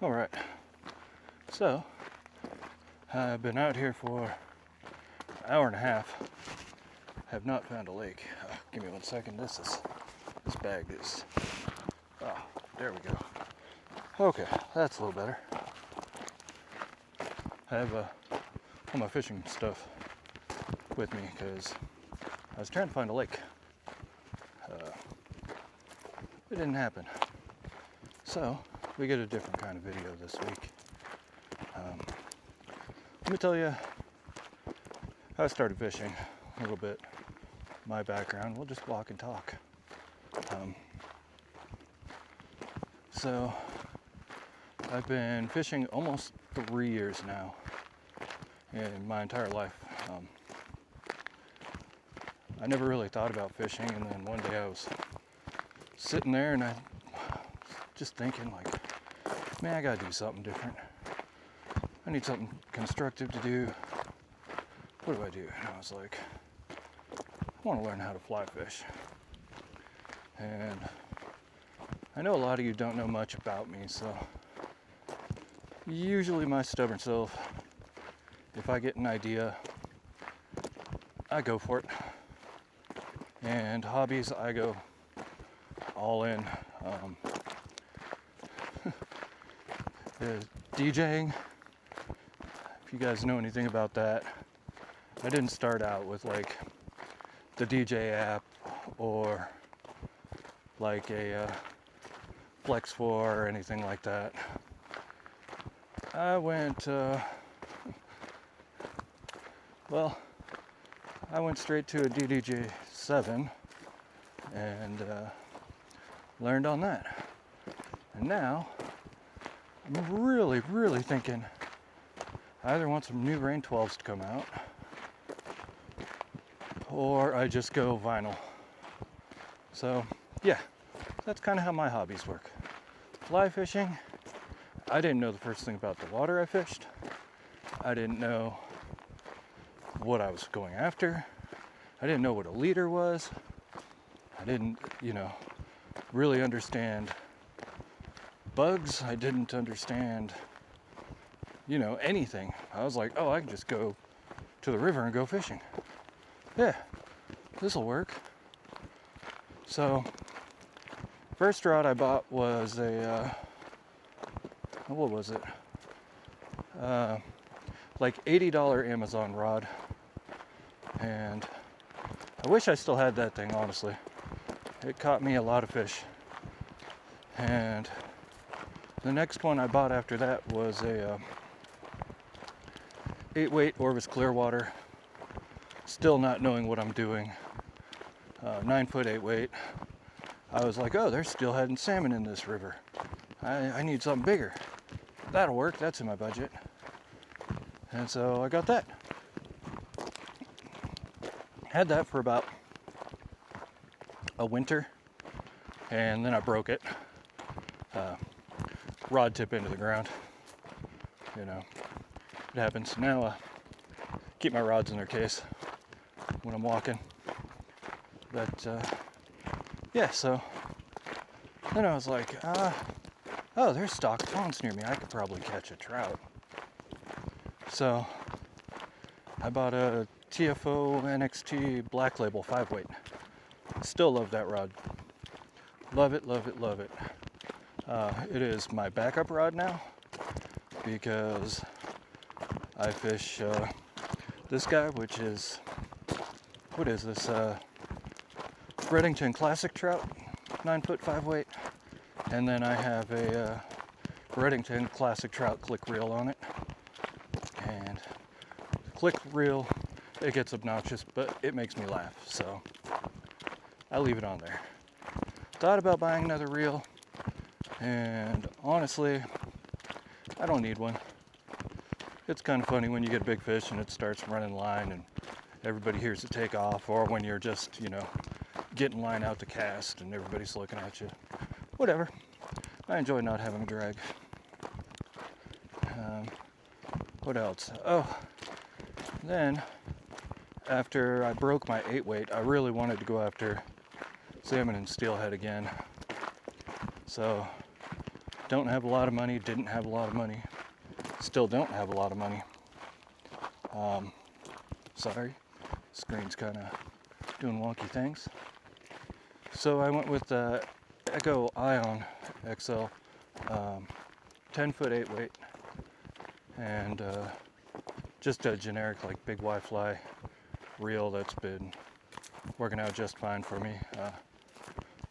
All right, so I've been out here for an hour and a half. Have not found a lake. Give me 1 second. This bag is. Oh, there we go. Okay, that's a little better. I have all my fishing stuff with me because I was trying to find a lake. It didn't happen. So we get a different kind of video this week. Let me tell you how I started fishing a little bit. My background. We'll just walk and talk. So I've been fishing almost 3 years now in my entire life. I never really thought about fishing, and then one day I was sitting there and I just thinking like, man, I gotta do something different. I need something constructive to do. What do I do? And I was like, I want to learn how to fly fish. And I know a lot of you don't know much about me, so usually my stubborn self, if I get an idea, I go for it. And hobbies, I go all in. DJing, if you guys know anything about that, I didn't start out with like the DJ app or like a Flex 4 or anything like that. I went straight to a DDJ7 and learned on that. And now I'm really thinking I either want some new Rain 12s to come out or I just go vinyl. So yeah, that's kind of how my hobbies work. Fly fishing, I didn't know the first thing about the water I fished. I didn't know what I was going after. I didn't know what a leader was. I didn't, really understand bugs. I didn't understand, anything. I was like, oh, I can just go to the river and go fishing. Yeah, this'll work. So, first rod I bought was a, what was it? Like $80 Amazon rod. And I wish I still had that thing, honestly. It caught me a lot of fish. And the next one I bought after that was a 8-weight Orvis Clearwater. Still not knowing what I'm doing. 9-foot 8-weight. I was like, oh, there's steelhead and salmon in this river. I need something bigger. That'll work. That's in my budget. And so I got that. Had that for about a winter, and then I broke it. Rod tip into the ground. It happens. Now keep my rods in their case when I'm walking. But yeah, so then I was like, oh, there's stocked ponds near me. I could probably catch a trout. So I bought a TFO NXT Black Label 5-weight. Still love that rod. Love it, love it, love it. It is my backup rod now because I fish this guy, which is, what is this? Redington Classic Trout, 9-foot 5-weight. And then I have a Redington Classic Trout click reel on it. And click reel, it gets obnoxious, but it makes me laugh, so I leave it on there. Thought about buying another reel, and honestly, I don't need one. It's kind of funny when you get a big fish and it starts running line and everybody hears it take off, or when you're just, getting line out to cast and everybody's looking at you. Whatever. I enjoy not having a drag. What else? Oh, then after I broke my 8-weight, I really wanted to go after salmon and steelhead again. So don't have a lot of money, didn't have a lot of money, still don't have a lot of money. Sorry, screen's kind of doing wonky things. So I went with the Echo Ion XL, 10-foot 8 weight, and just a generic like big Y-fly reel that's been working out just fine for me.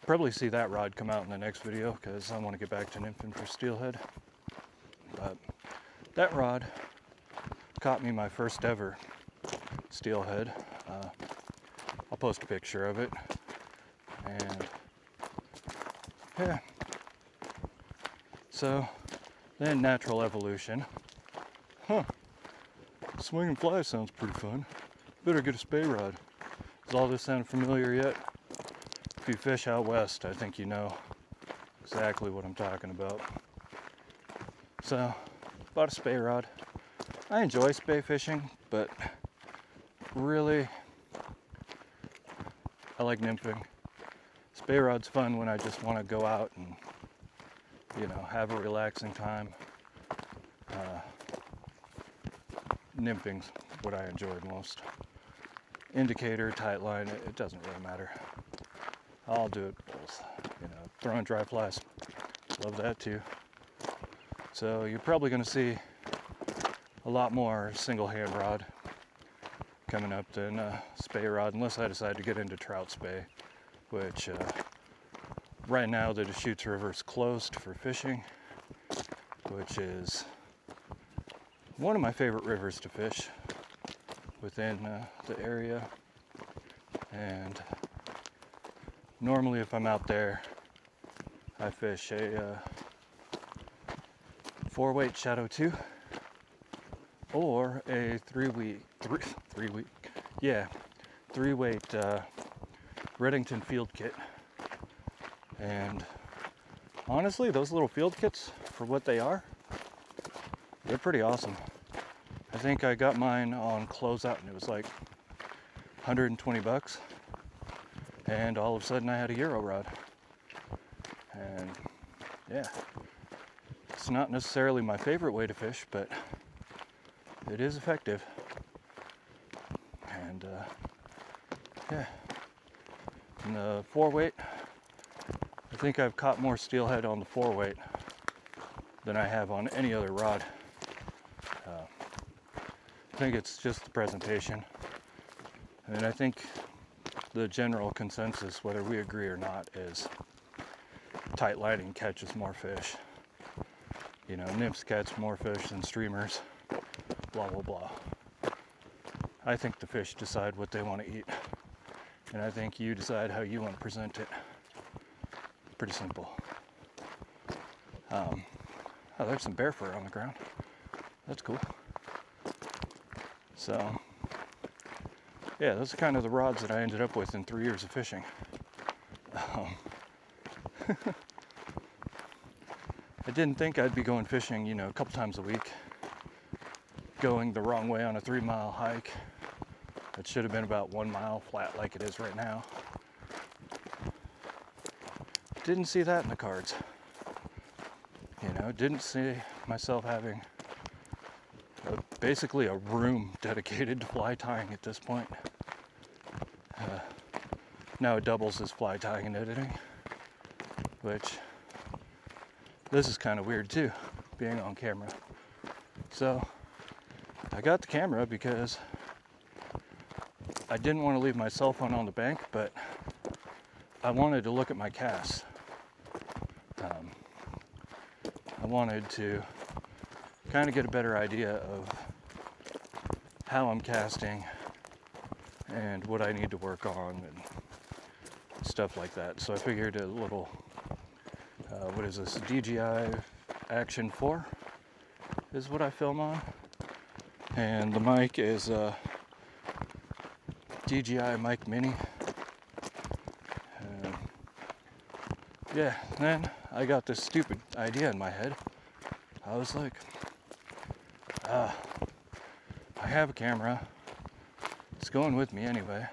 Probably see that rod come out in the next video because I want to get back to nymphing for steelhead. But that rod caught me my first ever steelhead. I'll post a picture of it. And yeah, so then natural evolution. Swinging fly sounds pretty fun. Better get a spey rod. Does all this sound familiar yet? If you fish out west, I think you know exactly what I'm talking about. So, bought a spey rod. I enjoy spey fishing, but really, I like nymphing. Spey rod's fun when I just want to go out and, you know, have a relaxing time. Nymphing's what I enjoy most. Indicator, tight line, it doesn't really matter. I'll do it both. You know, throwing dry flies, love that too. So you're probably going to see a lot more single hand rod coming up than spey rod, unless I decide to get into trout spey, which right now the Deschutes River's closed for fishing, which is one of my favorite rivers to fish within the area. And normally if I'm out there, I fish a 4-weight Shadow 2 or a 3-weight Redington field kit. And honestly, those little field kits, for what they are, they're pretty awesome. I think I got mine on closeout and it was like 120 bucks. And all of a sudden I had a Euro rod. And yeah, it's not necessarily my favorite way to fish, but it is effective. And yeah, and the 4-weight, I think I've caught more steelhead on the 4-weight than I have on any other rod. I think it's just the presentation. And I think the general consensus, whether we agree or not, is tight lining catches more fish. You know, nymphs catch more fish than streamers, blah, blah, blah. I think the fish decide what they want to eat. And I think you decide how you want to present it. Pretty simple. Oh, there's some bear fur on the ground. That's cool. So, yeah, those are kind of the rods that I ended up with in 3 years of fishing. I didn't think I'd be going fishing, you know, a couple times a week. Going the wrong way on a 3-mile hike. It should have been about 1 mile flat like it is right now. Didn't see that in the cards. You know, didn't see myself having basically a room dedicated to fly tying at this point. Now it doubles as fly tying and editing, which this is kind of weird too, being on camera. So I got the camera because I didn't want to leave my cell phone on the bank, but I wanted to look at my casts. I wanted to kind of get a better idea of how I'm casting and what I need to work on and stuff like that. So I figured a little, what is this, DJI Action 4 is what I film on. And the mic is DJI Mic Mini. Yeah, then I got this stupid idea in my head. I was like, I have a camera. It's going with me anyway.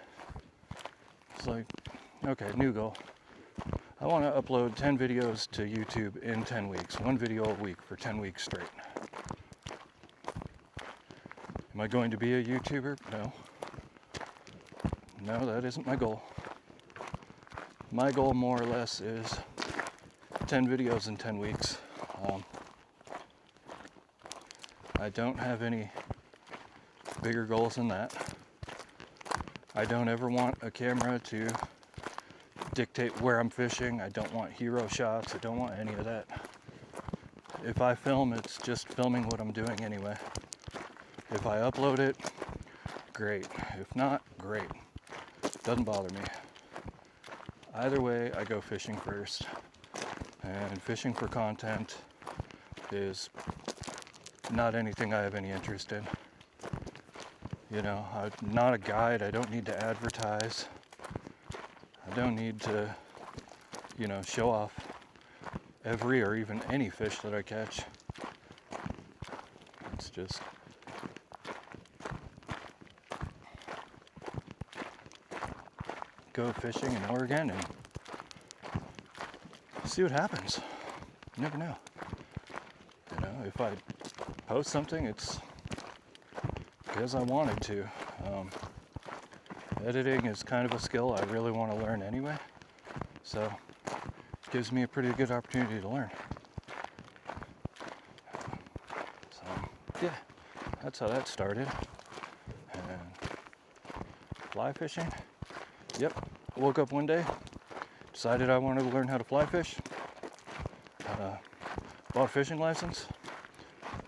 It's like, okay, new goal. I want to upload 10 videos to YouTube in 10 weeks. One video a week for 10 weeks straight. Am I going to be a YouTuber? No. No, that isn't my goal. My goal, more or less, is 10 videos in 10 weeks. I don't have any bigger goals than that. I don't ever want a camera to dictate where I'm fishing. I don't want hero shots. I don't want any of that. If I film, it's just filming what I'm doing anyway. If I upload it, great. If not, great. Doesn't bother me. Either way, I go fishing first. And fishing for content is not anything I have any interest in. You know, I'm not a guide. I don't need to advertise. I don't need to, you know, show off every or even any fish that I catch. It's just go fishing in Oregon and see what happens. You never know. You know, if I post something, it's because I wanted to. Editing is kind of a skill I really want to learn anyway, so it gives me a pretty good opportunity to learn. So yeah, that's how that started. And fly fishing. Yep, I woke up one day, decided I wanted to learn how to fly fish. Bought a fishing license,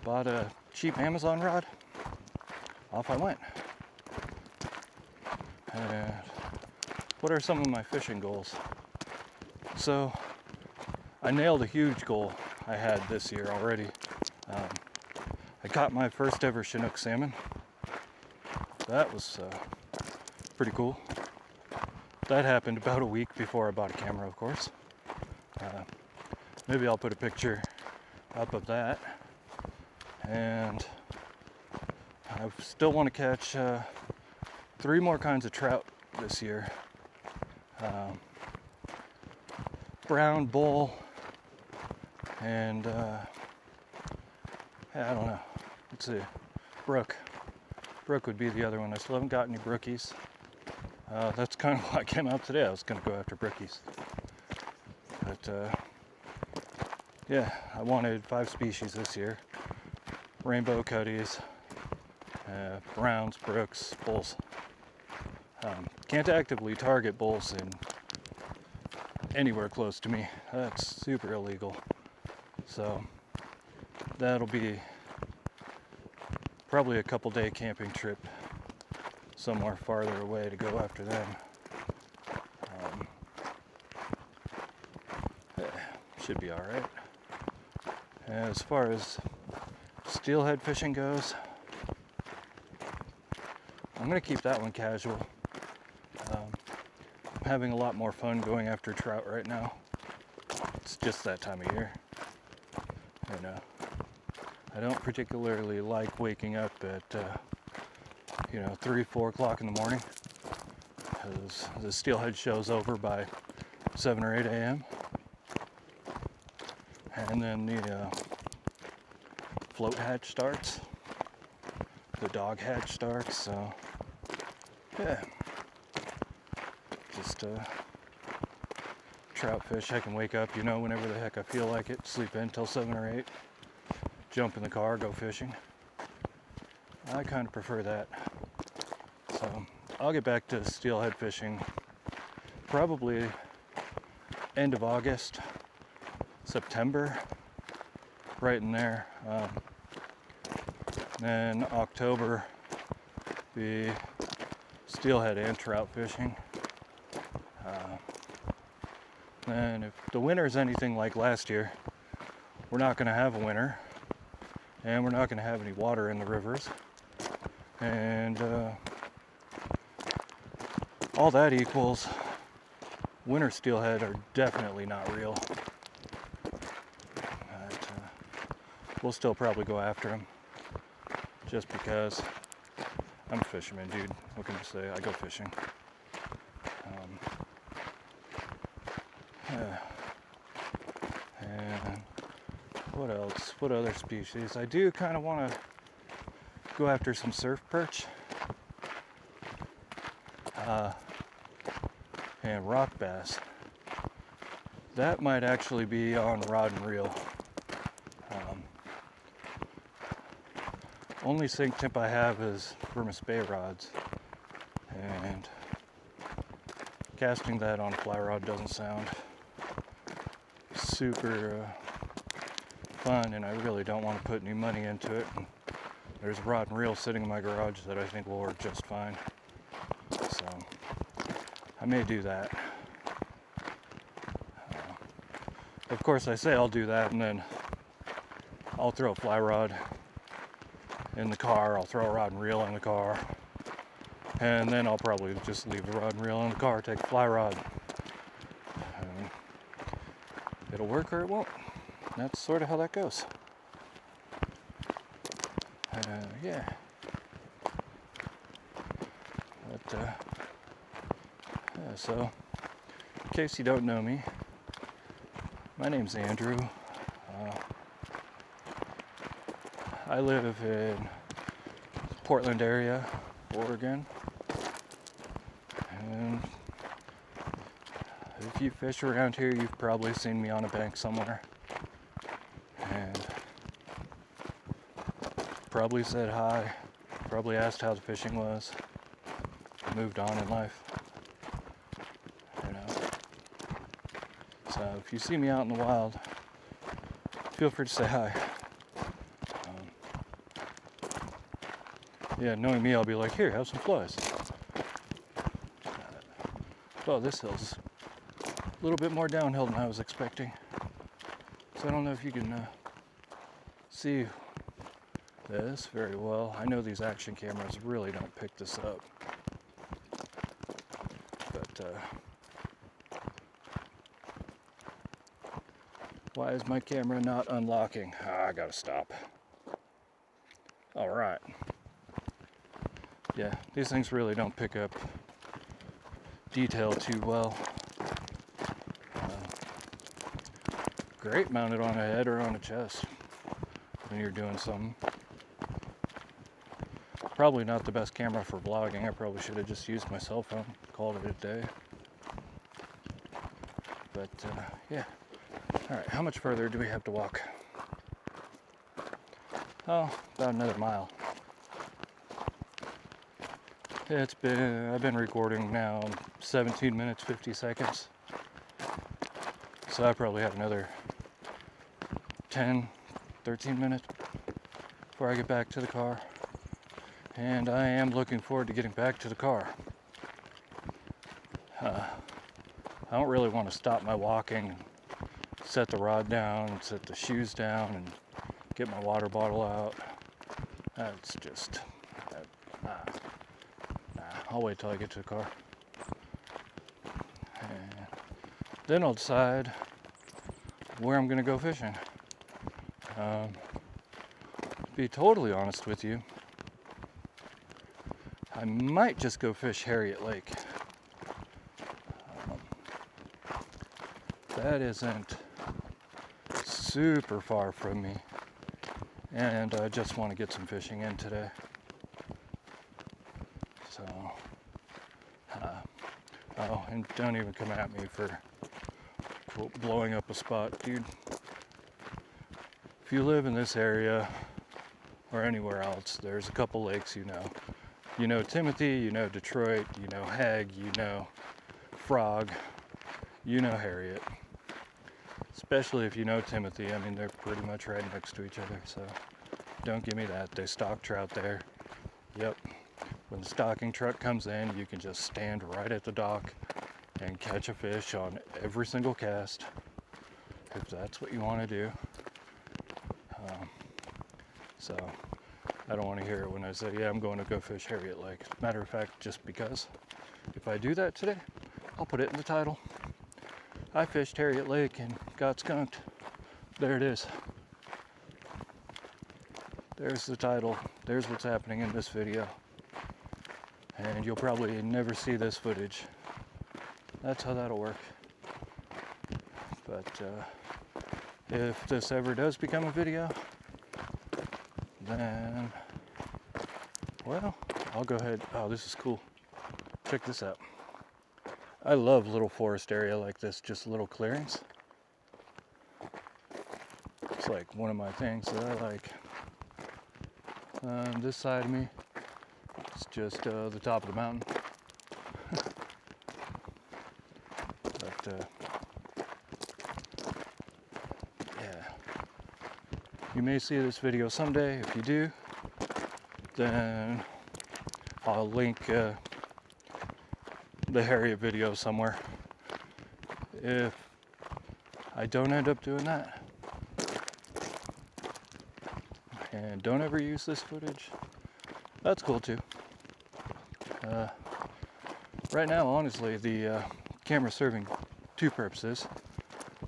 bought a cheap Amazon rod, off I went. And what are some of my fishing goals? So I nailed a huge goal I had this year already. I caught my first ever Chinook salmon. That was pretty cool. That happened about a week before I bought a camera, of course. Maybe I'll put a picture up of that. And I still want to catch 3 more kinds of trout this year. Brown, bull, and I don't know. Let's see. Brook. Brook would be the other one. I still haven't got any brookies. That's kind of why I came out today. I was going to go after brookies. But yeah, I wanted 5 species this year. Rainbow cutties, browns, brooks, bulls. Can't actively target bulls in anywhere close to me. That's super illegal. So that'll be probably a couple day camping trip somewhere farther away to go after them. Should be all right. As far as steelhead fishing goes, I'm going to keep that one casual. I'm having a lot more fun going after trout right now. It's just that time of year. You know, I don't particularly like waking up at 3, 4 o'clock in the morning, because the steelhead show's over by 7 or 8 a.m. And then the float hatch starts, the dog hatch starts, so yeah, just trout fish. I can wake up, whenever the heck I feel like it, sleep in till 7 or 8, jump in the car, go fishing. I kind of prefer that. So I'll get back to steelhead fishing probably end of August, September, right in there. Then October, be steelhead and trout fishing. And if the winter is anything like last year, we're not going to have a winter, and we're not going to have any water in the rivers, and all that equals winter steelhead are definitely not real. But, we'll still probably go after them, just because I'm a fisherman, dude. What can I say? I go fishing. Yeah. What else? What other species? I do kind of want to go after some surf perch and rock bass. That might actually be on rod and reel. Only sink tip I have is Burmese Bay rods, and casting that on a fly rod doesn't sound super fun, and I really don't want to put any money into it. And there's a rod and reel sitting in my garage that I think will work just fine, so I may do that. Of course, I say I'll do that, and then I'll throw a fly rod in the car, I'll throw a rod and reel in the car, and then I'll probably just leave the rod and reel in the car, take the fly rod. It'll work or it won't. That's sort of how that goes. Yeah. But, yeah, so, in case you don't know me, my name's Andrew. I live in Portland area, Oregon, and if you fish around here, you've probably seen me on a bank somewhere, and probably said hi, probably asked how the fishing was, moved on in life, you know. So if you see me out in the wild, feel free to say hi. Yeah, knowing me, I'll be like, here, have some flies. Well, this hill's a little bit more downhill than I was expecting. So I don't know if you can see this very well. I know these action cameras really don't pick this up. But, why is my camera not unlocking? I gotta stop. All right. Yeah, these things really don't pick up detail too well. Great mounted on a head or on a chest when you're doing something. Probably not the best camera for vlogging. I probably should have just used my cell phone, called it a day. But yeah. All right, how much further do we have to walk? Oh, about another mile. I've been recording now 17 minutes, 50 seconds. So I probably have another 10, 13 minutes before I get back to the car. And I am looking forward to getting back to the car. I don't really want to stop my walking, and set the rod down, set the shoes down, and get my water bottle out. That's just... I'll wait till I get to the car. And then I'll decide where I'm going to go fishing. To be totally honest with you, I might just go fish Harriet Lake. That isn't super far from me, and I just want to get some fishing in today. So, oh, and don't even come at me for blowing up a spot, dude. If you live in this area or anywhere else, there's a couple lakes you know. You know Timothy, you know Detroit, you know Hag, you know Frog, you know Harriet. Especially if you know Timothy. I mean, they're pretty much right next to each other, so don't give me that. They stock trout there. Yep. When the stocking truck comes in, you can just stand right at the dock and catch a fish on every single cast, if that's what you want to do. So I don't want to hear it when I say, yeah, I'm going to go fish Harriet Lake. Matter of fact, just because if I do that today, I'll put it in the title. I fished Harriet Lake and got skunked. There it is. There's the title. There's what's happening in this video. And you'll probably never see this footage. That's how that'll work. But if this ever does become a video, then, well, I'll go ahead. Oh, this is cool. Check this out. I love little forest area like this, just little clearings. It's like one of my things that I like. This side of me, it's just the top of the mountain. But yeah, you may see this video someday. If you do, then I'll link the Harriet video somewhere. If I don't end up doing that, and don't ever use this footage, that's cool too. Right now, honestly, the camera's serving two purposes.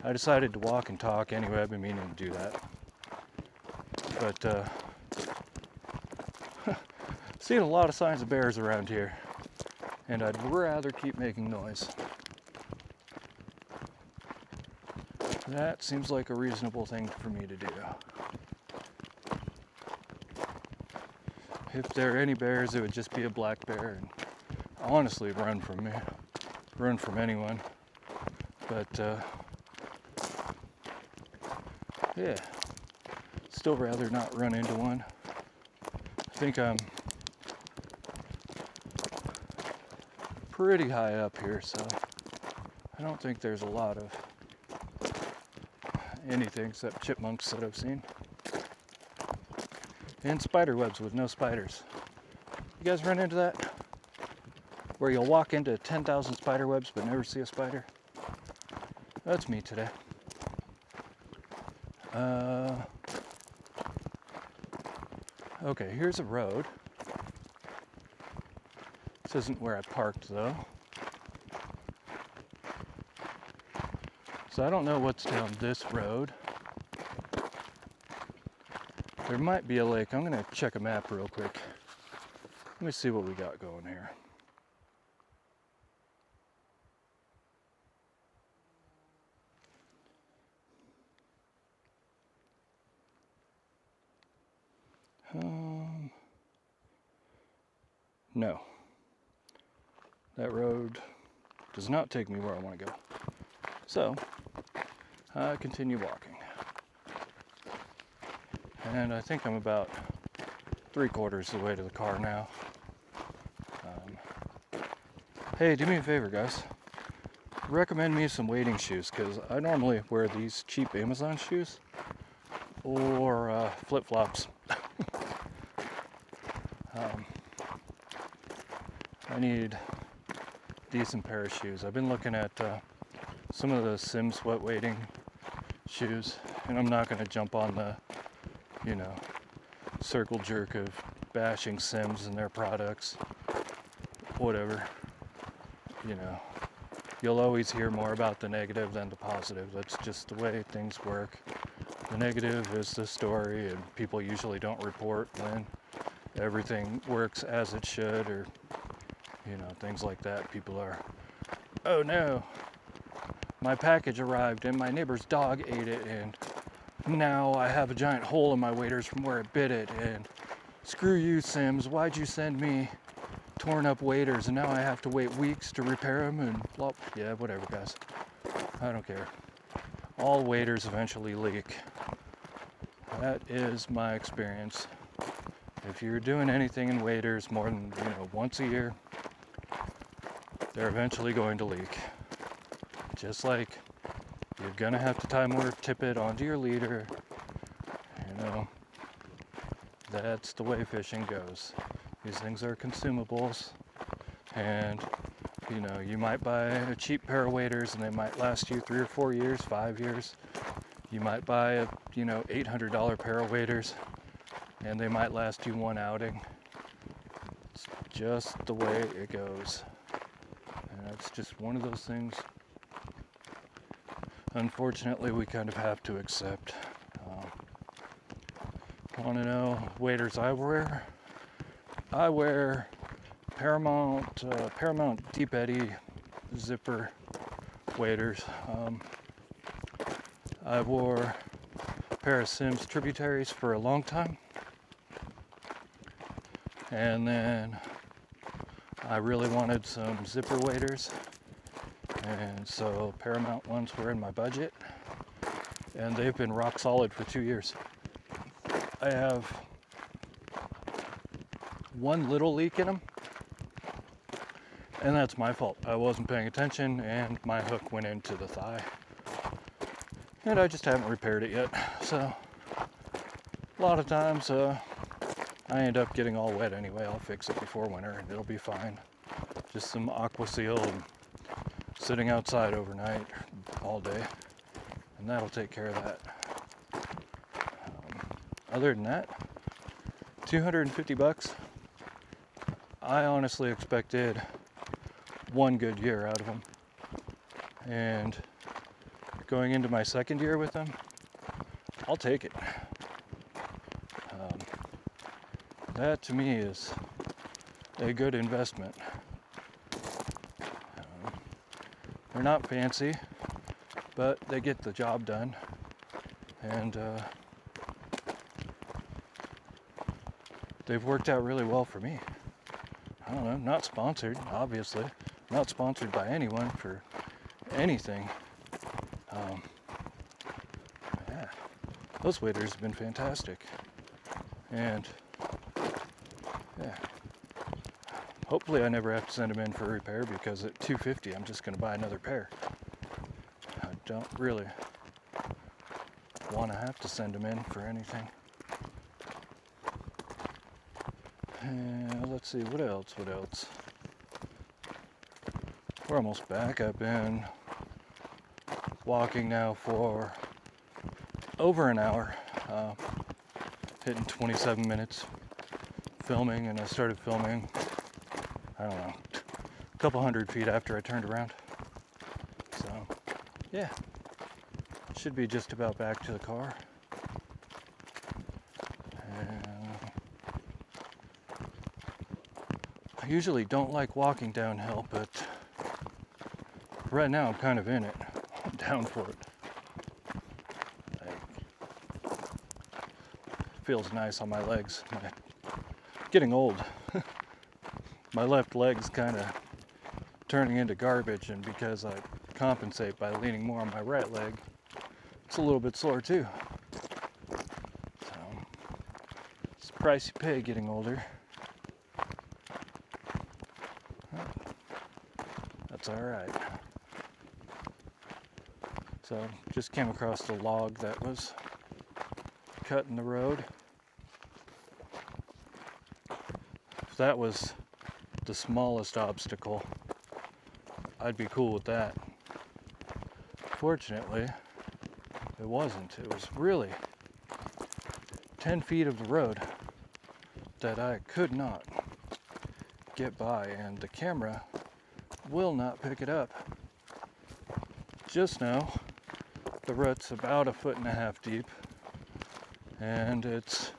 I decided to walk and talk anyway. I've been meaning to do that. But seeing a lot of signs of bears around here, and I'd rather keep making noise. That seems like a reasonable thing for me to do. If there are any bears, it would just be a black bear, and honestly, run from me. Run from anyone. But yeah, still rather not run into one. I think I'm pretty high up here, so I don't think there's a lot of anything except chipmunks that I've seen. And spider webs with no spiders. You guys run into that? Where you'll walk into 10,000 spider webs but never see a spider? That's me today. Okay, here's a road. This isn't where I parked though. So I don't know what's down this road. There might be a lake. I'm gonna check a map real quick. Let me see what we got going here. No. That road does not take me where I want to go. So, I continue walking. And I think I'm about 3/4 of the way to the car now. Hey, do me a favor, guys. Recommend me some wading shoes, because I normally wear these cheap Amazon shoes or flip-flops. I need a decent pair of shoes. I've been looking at some of the Sim Sweat wading shoes, and I'm not going to jump on the, circle jerk of bashing Sims and their products. Whatever. You'll always hear more about the negative than the positive. That's just the way things work. The negative is the story, and people usually don't report when everything works as it should, or things like that. People are, oh no, my package arrived and my neighbor's dog ate it, and now I have a giant hole in my waders from where it bit it, and screw you, Sims, why'd you send me torn up waders, and now I have to wait weeks to repair them, and blah. Yeah, whatever, guys. I don't care. All waders eventually leak. That is my experience. If you're doing anything in waders more than once a year, they're eventually going to leak. Just like you're gonna have to tie more tippet onto your leader. That's the way fishing goes. These things are consumables, and you might buy a cheap pair of waders and they might last you 3 or 4 years, 5 years. You might buy a $800 pair of waders and they might last you one outing. It's just the way it goes. And that's just one of those things, unfortunately, we kind of have to accept. Want to know waders I wear? I wear Paramount Deep Eddy zipper waders. I wore pair of Sims tributaries for a long time. And then I really wanted some zipper waders, and so Paramount ones were in my budget, and they've been rock solid for 2 years. I have one little leak in them, and that's my fault. I wasn't paying attention and my hook went into the thigh, and I just haven't repaired it yet. So a lot of times I end up getting all wet anyway. I'll fix it before winter and it'll be fine. Just some aqua seal and sitting outside overnight all day, and that'll take care of that. Other than that, $250. I honestly expected one good year out of them, and going into my second year with them, I'll take it. That to me is a good investment. They're not fancy, but they get the job done, and they've worked out really well for me. I don't know, not sponsored, obviously. Not sponsored by anyone for anything. Yeah, those waders have been fantastic. And yeah, hopefully I never have to send them in for repair, because at $250 I'm just going to buy another pair. I don't really want to have to send them in for anything. Let's see, what else? We're almost back. I've been walking now for over an hour, hitting 27 minutes filming, and I started filming, I don't know, a couple hundred feet after I turned around. So, yeah, should be just about back to the car. I usually don't like walking downhill, but right now I'm kind of in it. I'm down for it. Feels nice on my legs. Getting old. My left leg's kind of turning into garbage, and because I compensate by leaning more on my right leg, it's a little bit sore too. So, it's the price you pay getting older. That's all right. So, just came across the log that was cut in the road. If that was the smallest obstacle, I'd be cool with that. Fortunately, it wasn't. It was really 10 feet of the road that I could not get by, and the camera will not pick it up. Just now, the rut's about 1.5 feet deep, and it's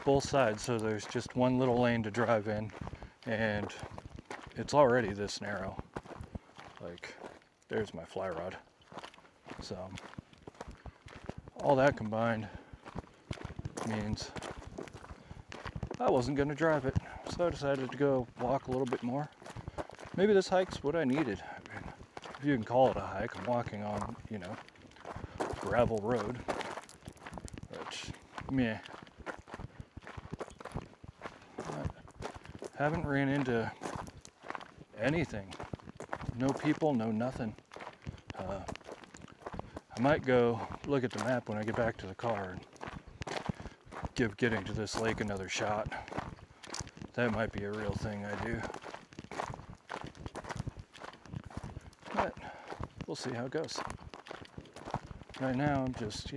both sides, so there's just one little lane to drive in, and it's already this narrow. Like, there's my fly rod. So, all that combined means I wasn't going to drive it, so I decided to go walk a little bit more. Maybe this hike's what I needed. I mean, if you can call it a hike, I'm walking on, gravel road, which, meh. I haven't ran into anything. No people, no nothing. I might go look at the map when I get back to the car and give getting to this lake another shot. That might be a real thing I do. But we'll see how it goes. Right now I'm just,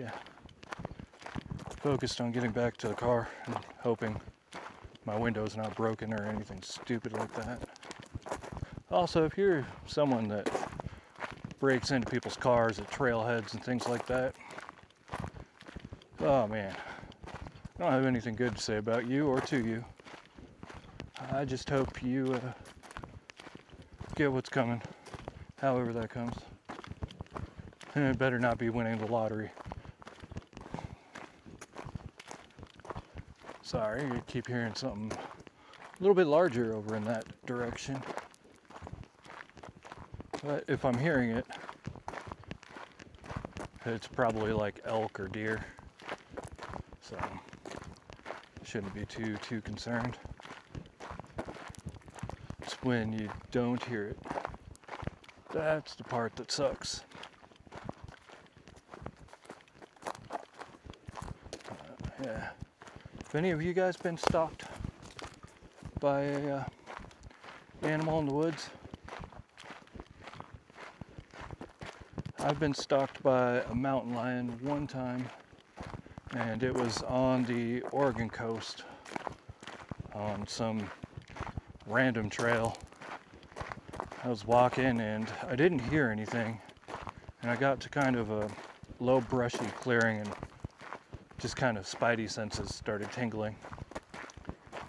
focused on getting back to the car and hoping my window's not broken or anything stupid like that. Also, if you're someone that breaks into people's cars at trailheads and things like that, oh man, I don't have anything good to say about you or to you. I just hope you get what's coming, however that comes. And it better not be winning the lottery. Sorry, you keep hearing something a little bit larger over in that direction. But if I'm hearing it, it's probably like elk or deer. So shouldn't be too concerned. It's when you don't hear it. That's the part that sucks. Yeah. Have any of you guys been stalked by a animal in the woods? I've been stalked by a mountain lion one time, and it was on the Oregon coast on some random trail. I was walking and I didn't hear anything, and I got to kind of a low brushy clearing and just kind of spidey senses started tingling.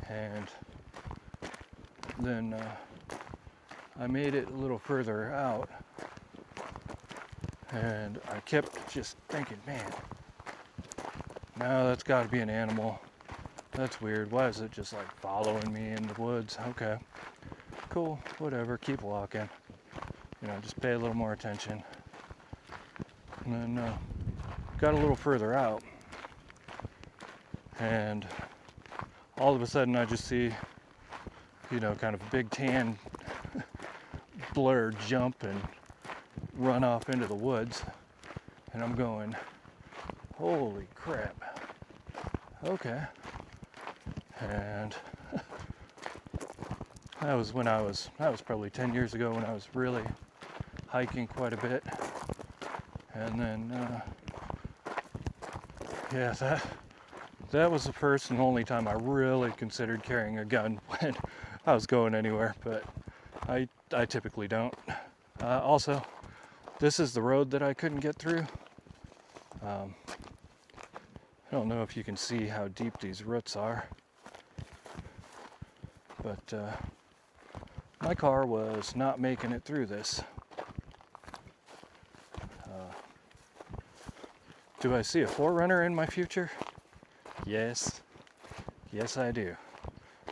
And then I made it a little further out, and I kept just thinking, man, no, that's got to be an animal. That's weird. Why is it just like following me in the woods? Okay, cool, whatever, keep walking. You know, just pay a little more attention. And then got a little further out, and all of a sudden I just see, you know, kind of a big tan blur jump and run off into the woods. And I'm going, holy crap. Okay. And that was probably 10 years ago when I was really hiking quite a bit. And then, yeah, that was the first and only time I really considered carrying a gun when I was going anywhere, but I typically don't. Also, this is the road that I couldn't get through. I don't know if you can see how deep these roots are, but my car was not making it through this. Do I see a 4Runner in my future? Yes. Yes, I do.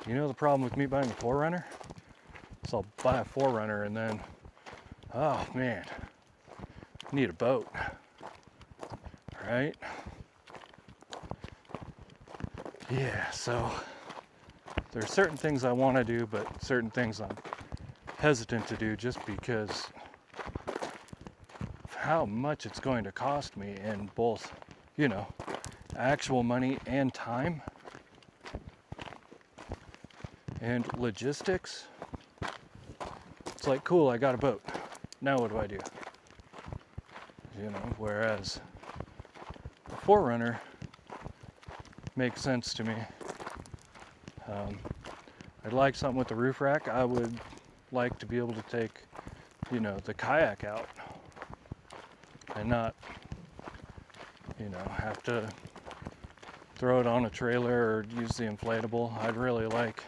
You know the problem with me buying a 4Runner? So I'll buy a 4Runner and then, oh man, I need a boat, right? Yeah, so there's certain things I want to do, but certain things I'm hesitant to do just because of how much it's going to cost me in both, you know, actual money and time and logistics. It's like, cool, I got a boat. Now what do I do? You know, whereas a 4Runner makes sense to me. I'd like something with the roof rack. I would like to be able to take, you know, the kayak out and not, you know, have to throw it on a trailer or use the inflatable. I'd really like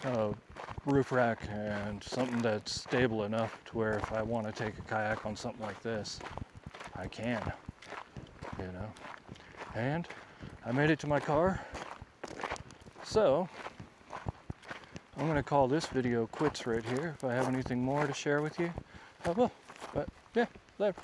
a roof rack and something that's stable enough to where if I want to take a kayak on something like this, I can, you know. And I made it to my car, so I'm going to call this video quits right here. If I have anything more to share with you, I will. But yeah, later.